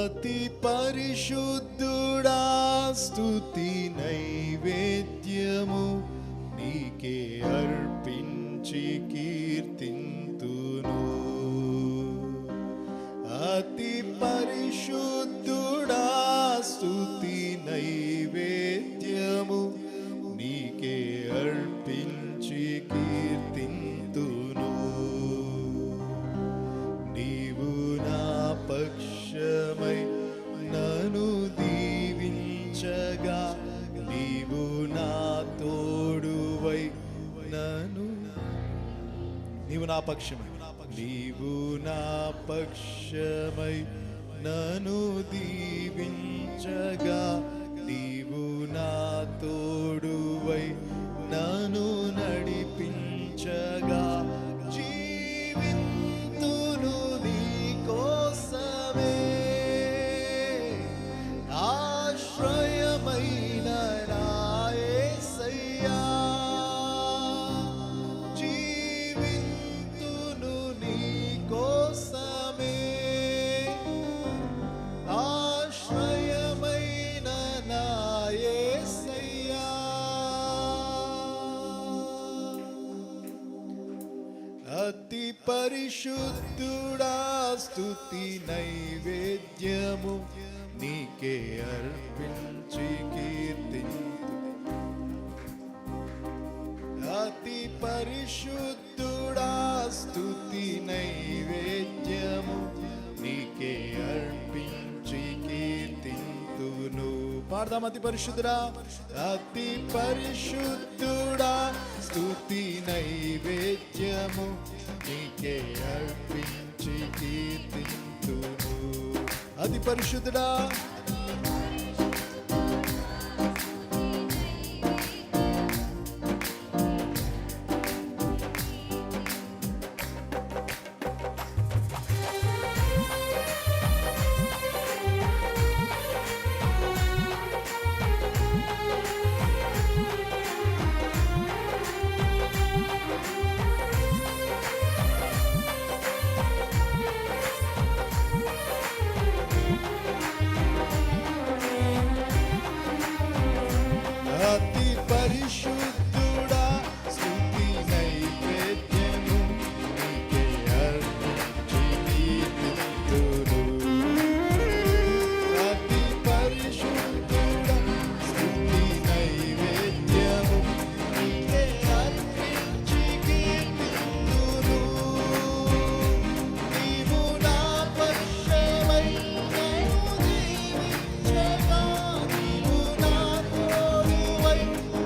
అతి పరిశుద్ధుడా స్తుతి నైవేద్యము నీకే అర్పించి కీర్తింతును. అతి పరిశుద్ధుడా స్తుతి నైవేద్యము నీకే అర్పించి కీర్తింతును. నీవు నా పక్షమై నన్ను దీవించగా, నీవు నా తోడువై నీవు నా పక్షమై నన్ను దీవించగా, నీవు నా తోడువై నన్ను నడిపించగా, జీవింతును నీ కోసమే ఆశ్రయమైన నా యేసయ్యా. జీవింతును నీ కోసమే ఆశ్రయమైన నా యేసయ్యా. అతి పరిశుద్ధుడా స్తుతి నైవేద్యము నీకే అర్పించి కీర్తింతు. అతి పరిశుద్ధుడా స్తుతి నైవేద్యము నీకే అర్పించి కీర్తింతును. పాడదాం. అతి పరిశుద్ధుడా, అతి పరిశుద్ధుడా స్తుతి నైవేద్యము నీకే అర్పించి కీర్తింతును. అతి పరిశుద్ధుడా, అతి పరిశుద్ధుడా స్తుతి నైవేద్యము నీకే అర్పించి కీర్తింతును. అతి పరిశుద్ధుడా స్తుతి నైవేద్యము నీకే అర్పించి కీర్తింతును. నీవు నా పక్షమై నన్ను దీవించగా, నీవు నా తోడువై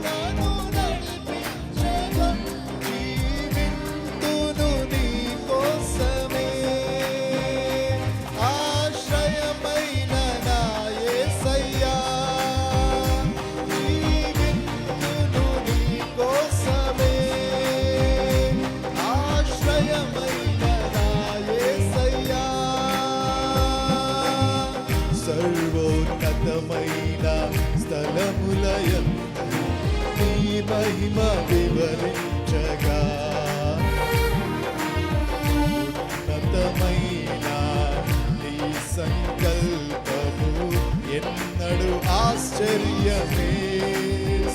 నన్ను నడిపించగా, జీవింతును నీ కోసమే ఆశ్రయమైన నా యేసయ్యా. జీవింతును నీ కోసమే ఆశ్రయమైన నా యేసయ్యా. సర్వోన్నతమైన స్థలములయందు నీ మహిమ వివరించగా, ఉన్నతమైన నీ సంకల్పము ఎన్నడు ఆశ్చర్యమే.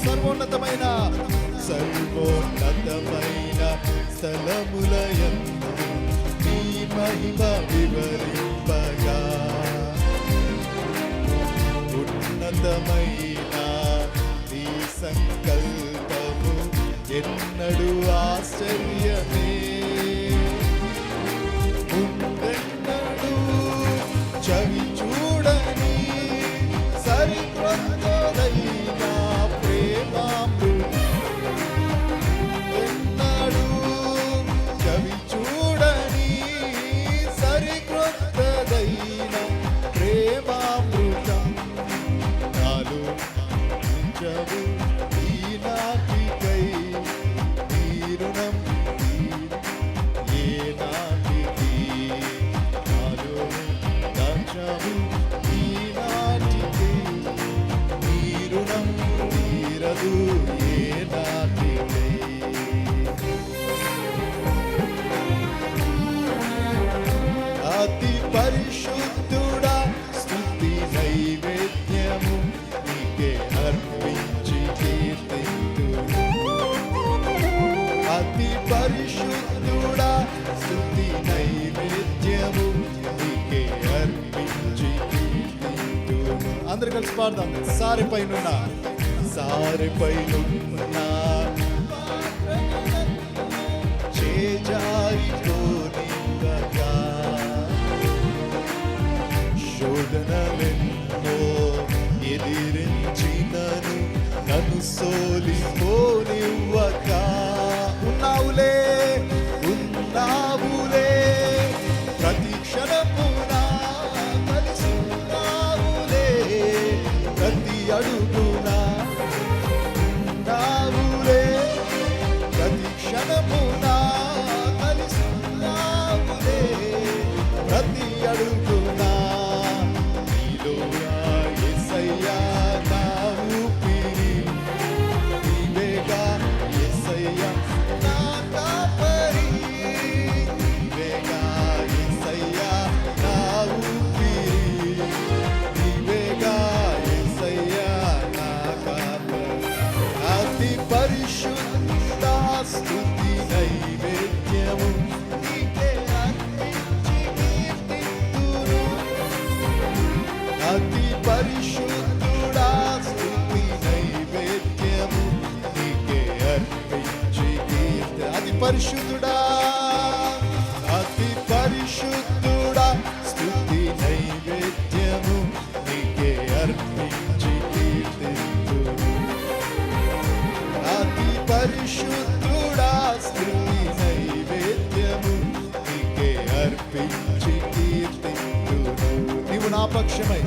సర్వోన్నతమైన స్థలములయందు నీ మహిమ వివరింపగా, ఉన్నతమైన నీ సంకల్పము ఎన్నడు ఆశ్చర్యమే. ముందెన్నడు చవి చూడని సరికొత్తదైన ప్రేమామృతం, ఎన్నడు చవి చూడని సరికొత్తదైన ప్రేమామృతం నాలో ఉంచవు ఈనాటికై. నీ రుణం ఏ నాటికి నాలో దాచావు ఈనాటికై. నీ రుణం తీరదు ఏ నాటికై. అతి పరిశుద్ధుడా స్తుతి పరిశుద్ధుడా స్తుతి నైవేద్యము నీకే అర్పించి కీర్తింతును. అందరు కలిసి పాడదాం. సారెపైనున్న చేజారిపోనివ్వగా శోధనలెన్నో ఎదిరించినను నన్ను సోలిపోనివ్వక ఉన్నావులే ప్రతి క్షణమునా కలిసి ఉన్నావులే ప్రతి అడుగునా ఉన్నావులే ప్రతి క్షణమునా కలిసి ఉన్నావులే ప్రతి అడుగునా నీలోనా యేసయ్యా నా ఊపిరి నీవేగా యేసయ్యా నా కాపరి నీవేగా యేసయ్యా నా ఊపిరి నీవేగా యేసయ్యా నా కాపరి అతి పరిశుద్ధ స్తుతి నైవేద్యము నీకే అర్పించి కీర్తింతును. అతి పరిశుద్ధుడా స్తుతి నైవేద్యము నీకే అర్పించి కీర్తి. అతి పరిశుద్ధుడా స్తుతి నైవేద్యము నీకే అర్పించి కీర్తింతును. అతి పరిశుద్ధుడా స్తుతి నైవేద్యము నీకే అర్పించి కీర్తింతును. నీవు నా పక్షమై